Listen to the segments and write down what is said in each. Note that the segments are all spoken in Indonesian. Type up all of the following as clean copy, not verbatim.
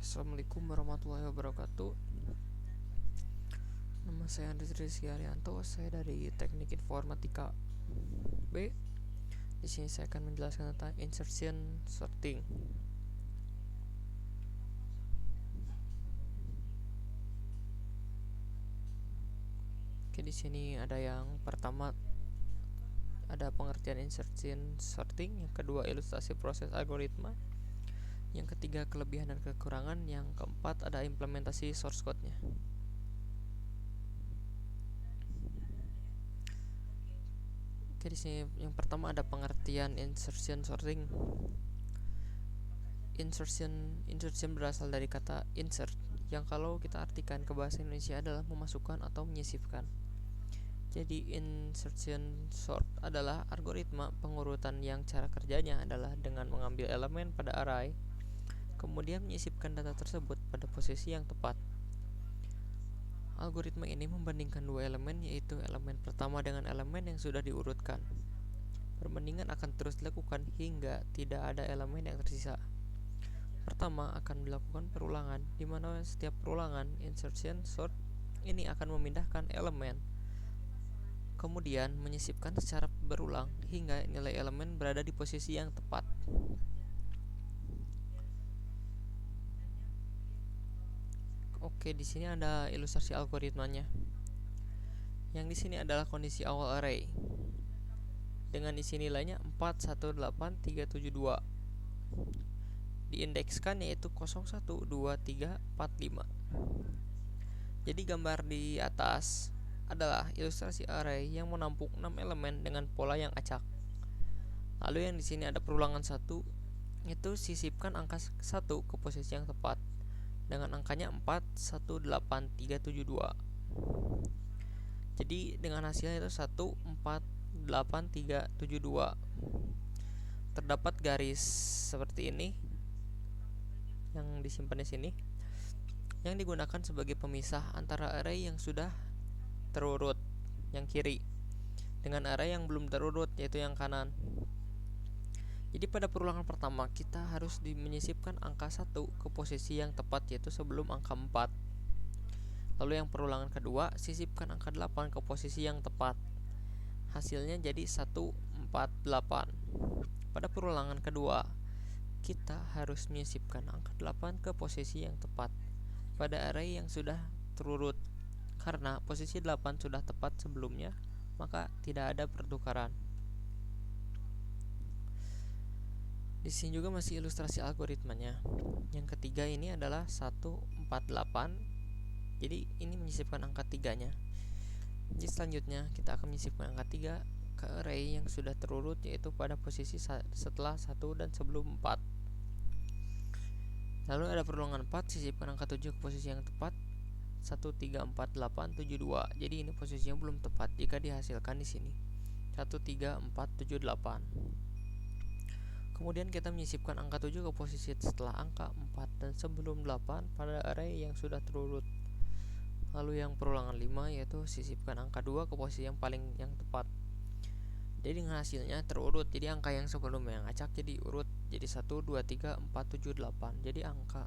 Assalamualaikum warahmatullahi wabarakatuh. Nama saya Andri Rizky Arianto. Saya dari Teknik Informatika B. Di sini saya akan menjelaskan tentang insertion sorting. Oke, di sini ada yang pertama ada pengertian insertion sorting, yang kedua ilustrasi proses algoritma, yang ketiga kelebihan dan kekurangan, yang keempat ada implementasi source code-nya. Oke, di sini yang pertama ada pengertian insertion sorting. Insertion berasal dari kata insert, yang kalau kita artikan ke bahasa Indonesia adalah memasukkan atau menyisipkan. Jadi insertion sort adalah algoritma pengurutan yang cara kerjanya adalah dengan mengambil elemen pada array, kemudian menyisipkan data tersebut pada posisi yang tepat. Algoritma ini membandingkan dua elemen, yaitu elemen pertama dengan elemen yang sudah diurutkan. Perbandingan akan terus dilakukan hingga tidak ada elemen yang tersisa. Pertama akan dilakukan perulangan, di mana setiap perulangan insertion sort ini akan memindahkan elemen, kemudian menyisipkan secara berulang hingga nilai elemen berada di posisi yang tepat. Oke, di sini ada ilustrasi algoritmanya. Yang di sini adalah kondisi awal array dengan isi nilainya 418372. Diindekskan yaitu 012345. Jadi gambar di atas adalah ilustrasi array yang menampung 6 elemen dengan pola yang acak. Lalu yang di sini ada perulangan 1, itu sisipkan angka 1 ke posisi yang tepat dengan angkanya 418372. Jadi dengan hasilnya itu 148372. Terdapat garis seperti ini yang disimpan di sini, yang digunakan sebagai pemisah antara array yang sudah terurut yang kiri dengan array yang belum terurut yaitu yang kanan. Jadi pada perulangan pertama kita harus menyisipkan angka 1 ke posisi yang tepat yaitu sebelum angka 4. Lalu yang perulangan kedua sisipkan angka 8 ke posisi yang tepat. Hasilnya jadi 148. Pada perulangan kedua kita harus menyisipkan angka 8 ke posisi yang tepat pada array yang sudah terurut. Karena posisi 8 sudah tepat sebelumnya, maka tidak ada pertukaran. Di sini juga masih ilustrasi algoritmanya. Yang ketiga ini adalah 148. Jadi ini menyisipkan angka 3-nya. Jadi selanjutnya kita akan menyisipkan angka 3 ke array yang sudah terurut yaitu pada posisi setelah 1 dan sebelum 4. Lalu ada perulangan 4, sisipkan angka 7 ke posisi yang tepat 134872. Jadi ini posisinya belum tepat jika dihasilkan di sini 13478. Kemudian kita menyisipkan angka 7 ke posisi setelah angka 4 dan sebelum 8 pada array yang sudah terurut. Lalu yang perulangan 5 yaitu sisipkan angka 2 ke posisi yang paling yang tepat. Jadi dengan hasilnya terurut. Jadi angka yang sebelumnya yang acak jadi urut jadi 1 2 3 4 7 8. Jadi angka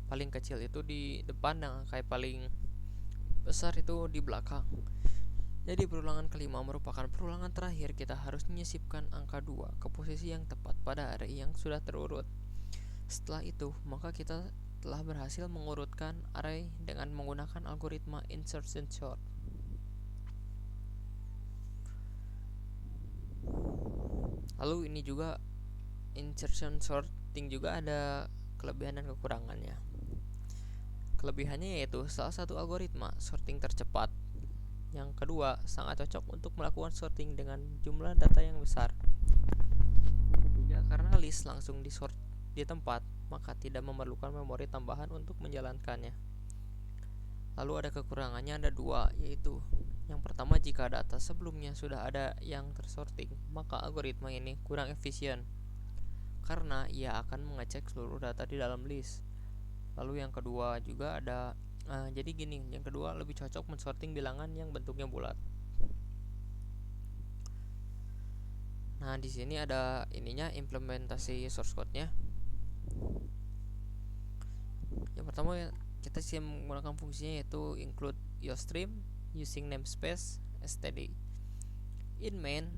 paling kecil itu di depan dan angka paling besar itu di belakang. Jadi perulangan kelima merupakan perulangan terakhir. Kita harus menyisipkan angka 2 ke posisi yang tepat pada array yang sudah terurut. Setelah itu maka kita telah berhasil mengurutkan array dengan menggunakan algoritma insertion sort. Lalu ini juga insertion sorting juga ada kelebihan dan kekurangannya. Kelebihannya yaitu salah satu algoritma sorting tercepat. Yang kedua, sangat cocok untuk melakukan sorting dengan jumlah data yang besar. Yang ketiga, karena list langsung disort di tempat, maka tidak memerlukan memori tambahan untuk menjalankannya. Lalu ada kekurangannya, ada dua, yaitu yang pertama, jika data sebelumnya sudah ada yang tersorting, maka algoritma ini kurang efisien karena ia akan mengecek seluruh data di dalam list. Lalu yang kedua juga ada jadi gini, yang kedua lebih cocok mensorting bilangan yang bentuknya bulat. Nah, di sini ada ininya implementasi source code-nya. Yang pertama kita sih menggunakan fungsinya yaitu include your stream using namespace std. In main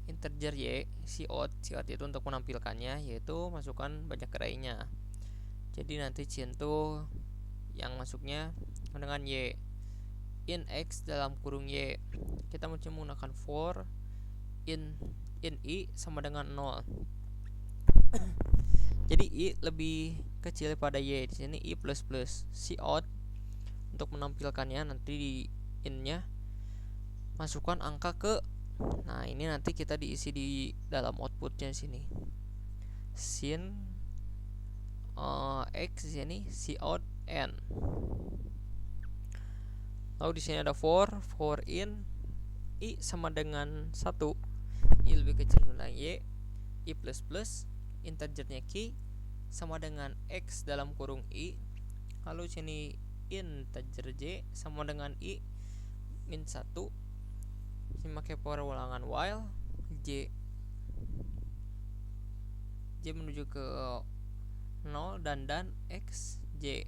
integer y cout itu untuk menampilkannya, yaitu masukkan banyak array-nya. Jadi nanti Cintu yang masuknya dengan y. In x dalam kurung y, kita menggunakan for in i sama dengan 0. Jadi i lebih kecil pada y, di sini i plus plus. Cout untuk menampilkannya nanti di in-nya masukkan angka ke, nah ini nanti kita diisi di dalam outputnya sini. Sin x di sini cout n. Lalu di sini ada for in i sama dengan 1, i lebih kecil dari y, i plus plus, integernya key sama dengan x dalam kurung i. Lalu sini integer j sama dengan i min 1. Ini pakai perulangan while j menuju ke 0 dan x j.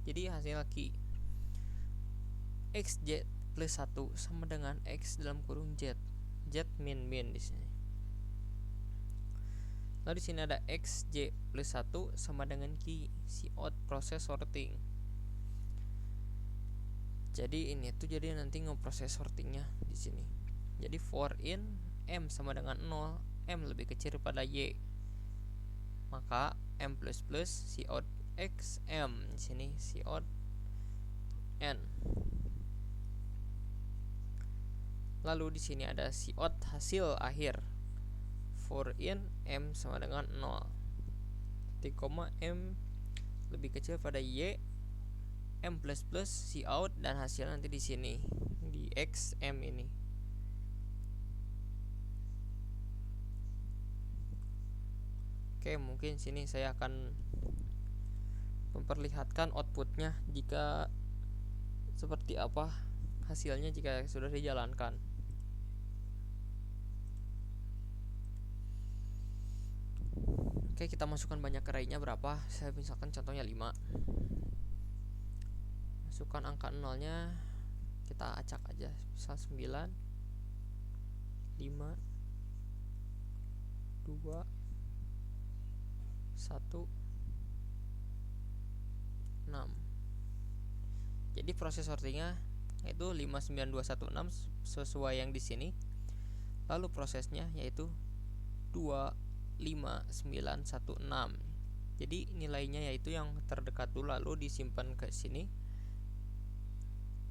Jadi hasil key xj plus 1 sama dengan x dalam kurung z min di sini. Lalu di sini ada xj plus 1 sama dengan key cout proses sorting. Jadi ini tuh jadi nanti ngeproses sortingnya di sini. Jadi for in m sama dengan 0, m lebih kecil daripada y, maka m plus plus cout x m, di sini cout n. Lalu di sini ada cout hasil akhir. For in m sama dengan 0, m lebih kecil pada y, m plus plus cout, dan hasil nanti di sini di x m ini. Oke, mungkin sini saya akan memperlihatkan outputnya jika seperti apa hasilnya jika sudah dijalankan. Oke, kita masukkan banyak array-nya berapa? Saya misalkan contohnya 5. Masukkan angka 0-nya, kita acak aja, misal 9, 5, 2, 1, 6. Jadi proses sortingnya yaitu 59216 sesuai yang di sini. Lalu prosesnya yaitu 25916. Jadi nilainya yaitu yang terdekat dulu, lalu disimpan ke sini.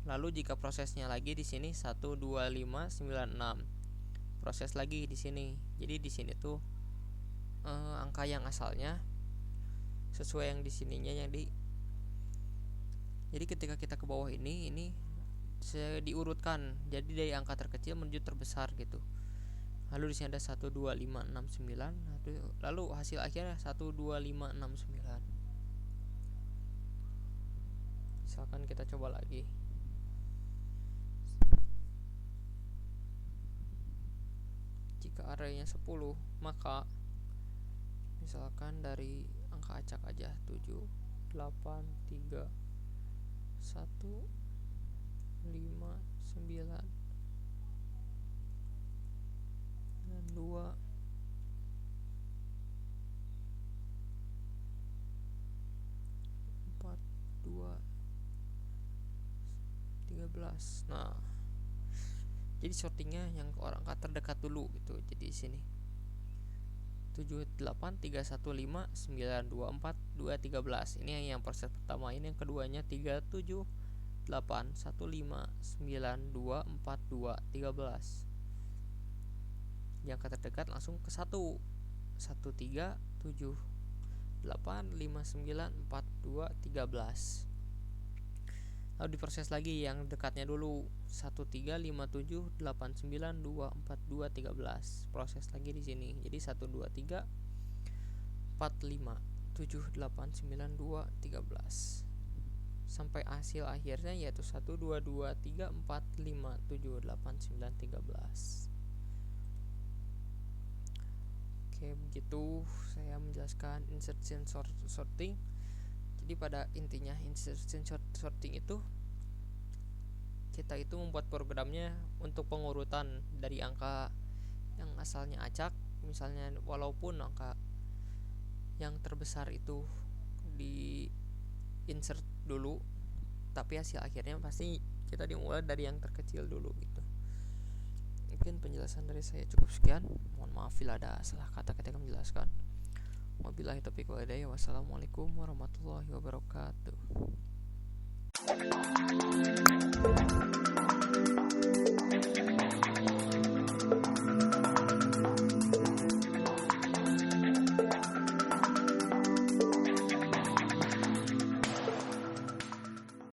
Lalu jika prosesnya lagi di sini 12596. Proses lagi di sini. Jadi di sini tuh angka yang asalnya sesuai yang di sininya yang di. Jadi ketika kita ke bawah ini diurutkan. Jadi dari angka terkecil menuju terbesar gitu. Lalu di sini ada 12569, lalu hasil akhirnya 12569. Misalkan kita coba lagi. Jika arraynya 10, maka misalkan dari angka acak aja 7, 8, 3, 1, 5, 9 dan 2, 4, 2, 13. Nah, jadi sortingnya yang ke orang terdekat dulu gitu. Jadi sini 7815924 ini yang proses pertama. Ini yang keduanya 3781592413. Yang terdekat langsung ke 113 lalu diproses lagi yang dekatnya dulu 13578924213. Proses lagi di sini. Jadi 12345789213 sampai hasil akhirnya yaitu 12234578913. Oke, begitu saya menjelaskan insertion sorting. Jadi pada intinya insertion sorting itu kita itu membuat programnya untuk pengurutan dari angka yang asalnya acak, misalnya walaupun angka yang terbesar itu di insert dulu, tapi hasil akhirnya pasti kita dimulai dari yang terkecil dulu gitu. Mungkin penjelasan dari saya cukup sekian. Mohon maaf bila ada salah kata ketika menjelaskan. Wabillahi taufiq wal hidayah. Wassalamualaikum warahmatullahi wabarakatuh.